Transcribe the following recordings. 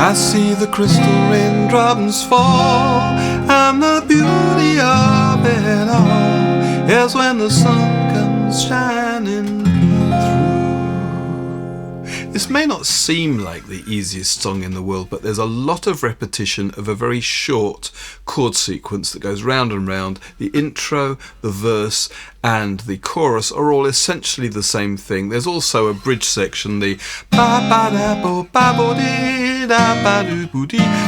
I see the crystal raindrops fall, and the beauty of it all is when the sun comes shining through. This may not seem like the easiest song in the world, but there's a lot of repetition of a very short chord sequence that goes round and round. The intro, the verse, and the chorus are all essentially the same thing. There's also a bridge section, the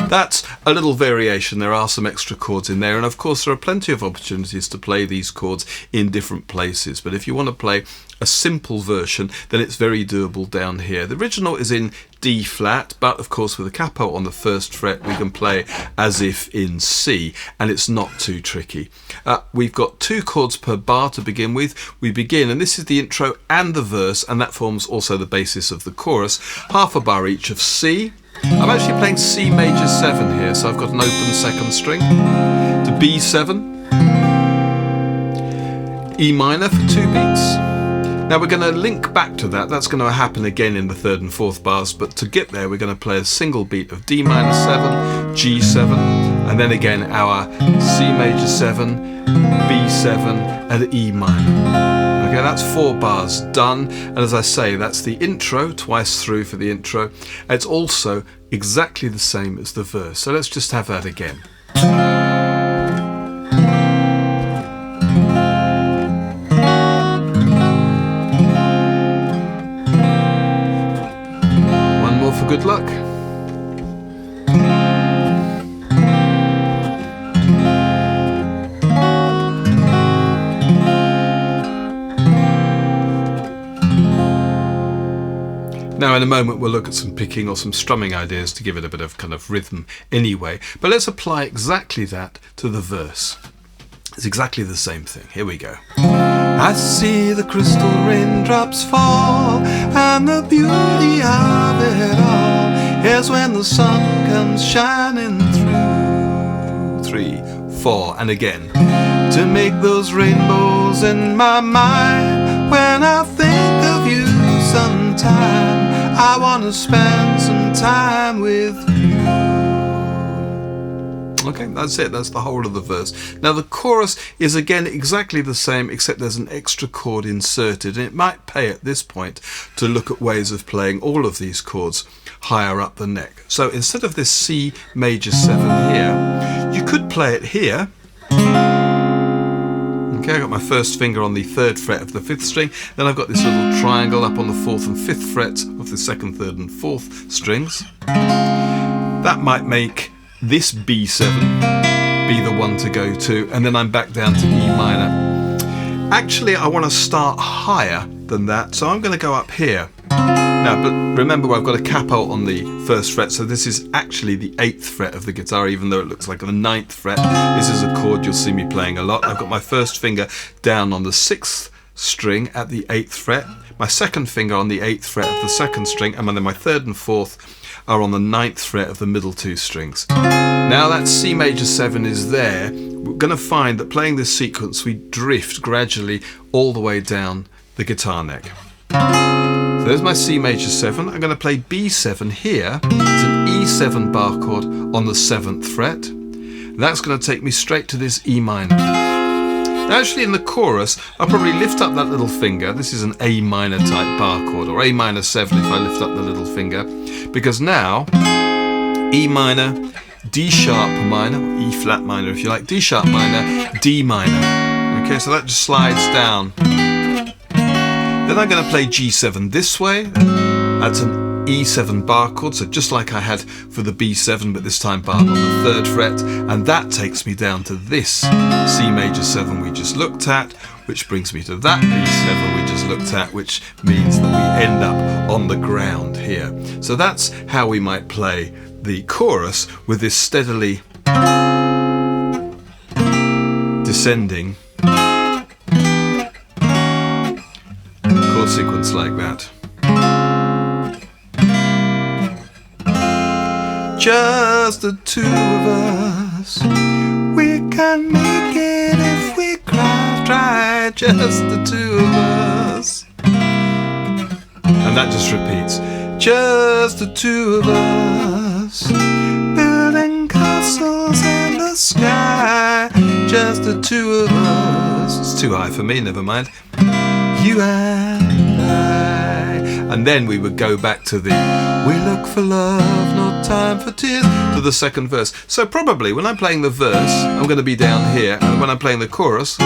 that's a little variation. There are some extra chords in there, and of course there are plenty of opportunities to play these chords in different places, but if you want to play a simple version, then it's very doable down here. The original is in D flat, but of course with a capo on the first fret we can play as if in C, and it's not too tricky. We've got 2 chords per bar to begin with. We begin, and this is the intro and the verse, and that forms also the basis of the chorus. Half a bar each of C. I'm actually playing C major 7 here, so I've got an open second string to B7, E minor for 2 beats. Now we're going to link back to that. That's going to happen again in the 3rd and 4th bars, but to get there we're going to play a single beat of D minor 7, G7, and then again our C major 7, B7 and E minor. Okay, that's 4 bars done, and as I say, that's the intro, twice through for the intro. It's also exactly the same as the verse, so let's just have that again. One more for good luck. Now in a moment we'll look at some picking or some strumming ideas to give it a bit of kind of rhythm anyway, but let's apply exactly that to the verse. It's exactly the same thing. Here we go. I see the crystal raindrops fall, and the beauty of it all is when the sun comes shining through. 3, 4, and again. To make those rainbows in my mind when I think of you sometime. I want to spend some time with you. Okay, that's it. That's the whole of the verse. Now the chorus is again exactly the same, except there's an extra chord inserted, and it might pay at this point to look at ways of playing all of these chords higher up the neck. So instead of this C major 7 here, you could play it here. Okay, I got my first finger on the 3rd fret of the 5th string, then I've got this little triangle up on the 4th and 5th frets of the 2nd, 3rd and 4th strings. That might make this B7 be the one to go to, and then I'm back down to E minor. Actually, I want to start higher than that, so I'm going to go up here. Now, but remember I've got a capo on the 1st fret, so this is actually the 8th fret of the guitar, even though it looks like the 9th fret. This is a chord you'll see me playing a lot. I've got my first finger down on the 6th string at the 8th fret, my second finger on the 8th fret of the 2nd string, and then my 3rd and 4th are on the 9th fret of the middle 2 strings. Now that C major 7 is there, we're going to find that playing this sequence we drift gradually all the way down the guitar neck. So there's my C major 7. I'm going to play B7 here. It's an E7 bar chord on the 7th fret. That's going to take me straight to this E minor. Now actually in the chorus, I'll probably lift up that little finger. This is an A minor type bar chord, or A minor 7 if I lift up the little finger, because now E minor, D sharp minor, or E flat minor if you like, D sharp minor, D minor. Okay, so that just slides down. Then I'm going to play G7 this way. That's an E7 bar chord, so just like I had for the B7, but this time barred on the 3rd fret, and that takes me down to this C major 7 we just looked at, which brings me to that B7 we just looked at, which means that we end up on the ground here. So that's how we might play the chorus with this steadily descending chord sequence like that. Just the 2 of us, we can make it if we try, just the 2 of us. And that just repeats, just the two of us, building castles in the sky, just the two of us. It's too high for me, never mind. You and I. And then we would go back to the we look for love, no time for tears, to the second verse. So probably when I'm playing the verse, I'm going to be down here, and when I'm playing the chorus,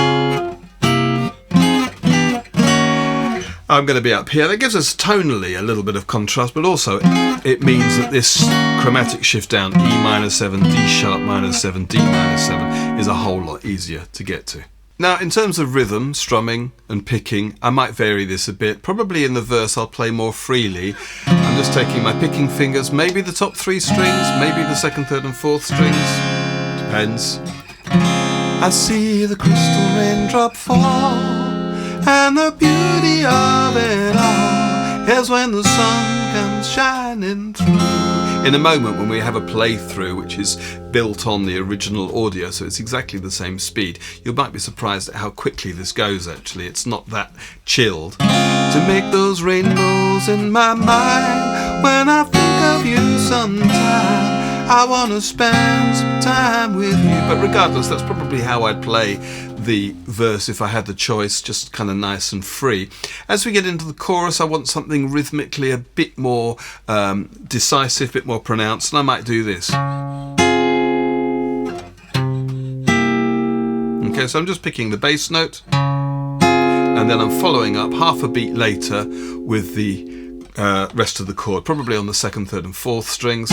I'm going to be up here. That gives us tonally a little bit of contrast, but also it means that this chromatic shift down, E minor 7, D sharp minor 7, D minor 7, is a whole lot easier to get to. Now, in terms of rhythm, strumming and picking, I might vary this a bit. Probably in the verse I'll play more freely. I'm just taking my picking fingers, maybe the top 3 strings, maybe the second, third and fourth strings. Depends. I see the crystal raindrop fall, and the beauty of it all is when the sun comes shining through. In a moment when we have a playthrough which is built on the original audio, so it's exactly the same speed, you might be surprised at how quickly this goes actually. It's not that chilled. To make those rainbows in my mind, when I think of you sometime, I want to spend some time with you. But regardless, that's probably how I'd play the verse if I had the choice, just kind of nice and free. As we get into the chorus, I want something rhythmically a bit more decisive, a bit more pronounced, and I might do this. Okay, so I'm just picking the bass note, and then I'm following up half a beat later with the rest of the chord, probably on the second, third and fourth strings.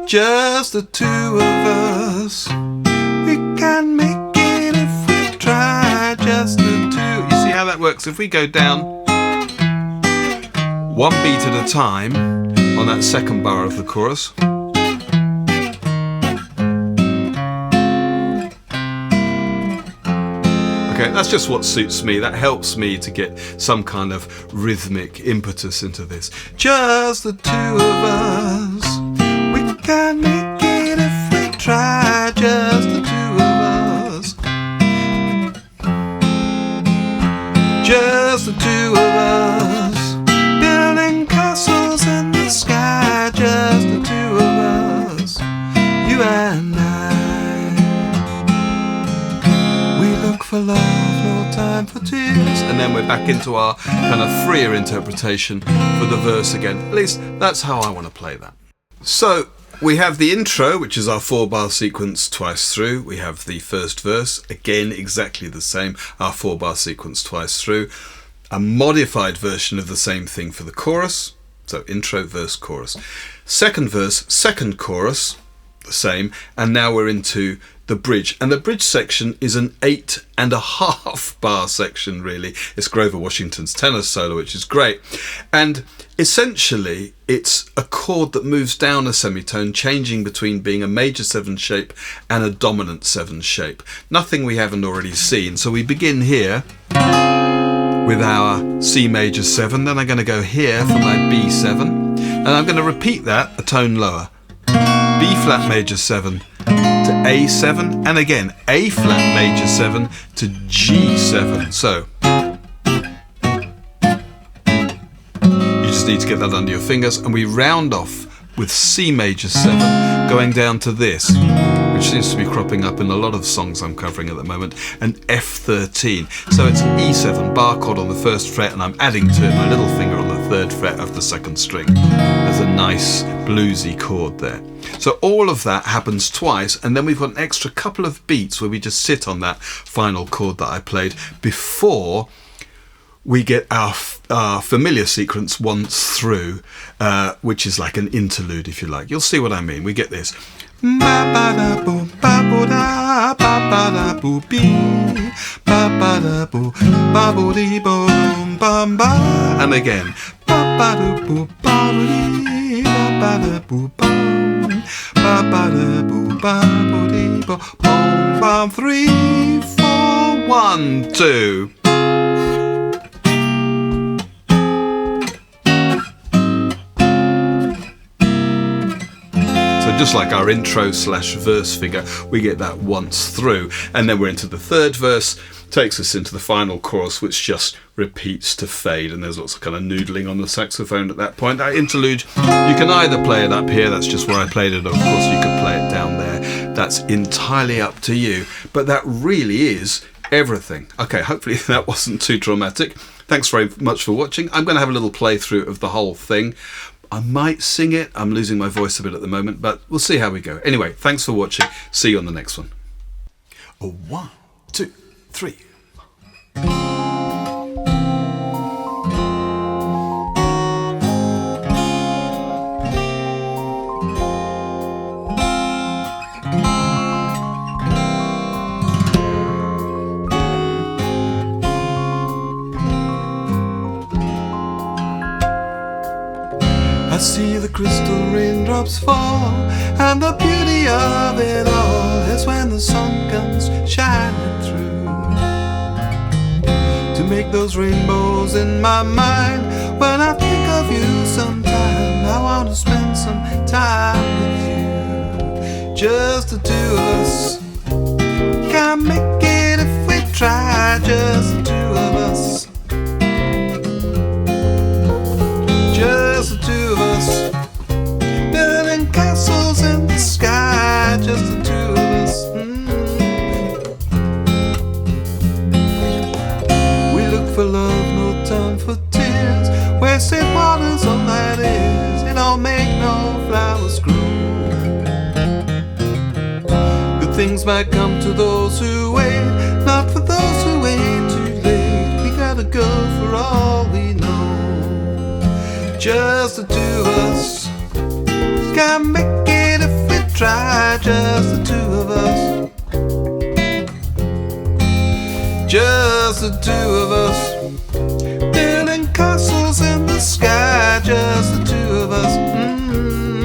Just the two of us, we can make it if we try, just the two. You see how that works? If we go down one beat at a time on that second bar of the chorus, okay, that's just what suits me. That helps me to get some kind of rhythmic impetus into this. Just the two of us, we can make it if we try, just the two of us, just the two of us, building castles in the sky, just the two of us, you and I. We look for love, no time for tears. And then we're back into our kind of freer interpretation for the verse again. At least that's how I want to play that. So we have the intro, which is our 4-bar sequence twice through. We have the first verse, again exactly the same, our 4-bar sequence twice through. A modified version of the same thing for the chorus. So intro, verse, chorus. Second verse, second chorus, the same. And now we're into the bridge. And the bridge section is an 8.5 bar section, really. It's Grover Washington's tenor solo, which is great. And essentially, it's a chord that moves down a semitone, changing between being a major 7 shape and a dominant 7 shape. Nothing we haven't already seen. So we begin here with our C major 7. Then I'm going to go here for my B7. And I'm going to repeat that a tone lower. B flat major 7 to A7, and again A flat major 7 to G7. So you just need to get that under your fingers, and we round off with C major 7 going down to this, which seems to be cropping up in a lot of songs I'm covering at the moment, an F13. So it's an E7 bar chord on the first fret, and I'm adding to it my little finger on the third fret of the second string. There's a nice bluesy chord there. So all of that happens twice, and then we've got an extra couple of beats where we just sit on that final chord that I played before we get our familiar sequence once through, which is like an interlude, if you like. You'll see what I mean. We get this. And again. 3, 4, 1, 2. So just like our intro slash verse figure, we get that once through, and then we're into the third verse, takes us into the final chorus, which just repeats to fade, and there's lots of kind of noodling on the saxophone at that point. That interlude, you can either play it up here, that's just where I played it, or of course you could play it down there. That's entirely up to you, but that really is everything. Okay, hopefully that wasn't too traumatic. Thanks very much for watching. I'm going to have a little playthrough of the whole thing. I might sing it. I'm losing my voice a bit at the moment, but we'll see how we go. Anyway, thanks for watching. See you on the next one. 1, 2, 3. I see the crystal raindrops fall, and the beauty of it all is when the sun comes shining through to make those rainbows in my mind. When I think of you sometime, I want to spend some time with you, just the two of us. Can't make it if we try, just the two of us. Just the two of us, building castles in the sky, just the two of us. We look for love, no time for tears. Wasted water's all that is. It don't make no flowers grow. Good things might come to those who wait, not for those who wait too late. We gotta go for all we know. Just the two of us, can't make it if we try. Just the two of us, just the two of us, building castles in the sky. Just the two of us,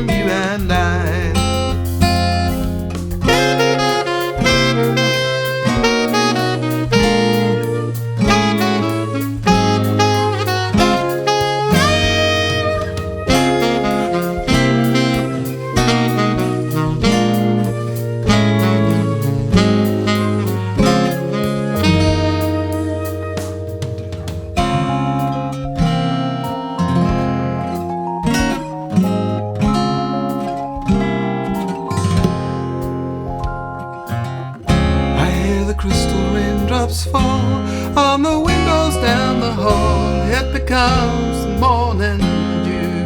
you and I. Crystal raindrops fall on the windows down the hall. It becomes the morning dew.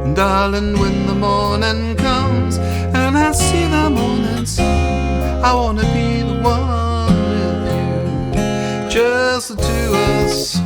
And darling, when the morning comes and I see the morning sun, I wanna be the one with you. Just the two of us,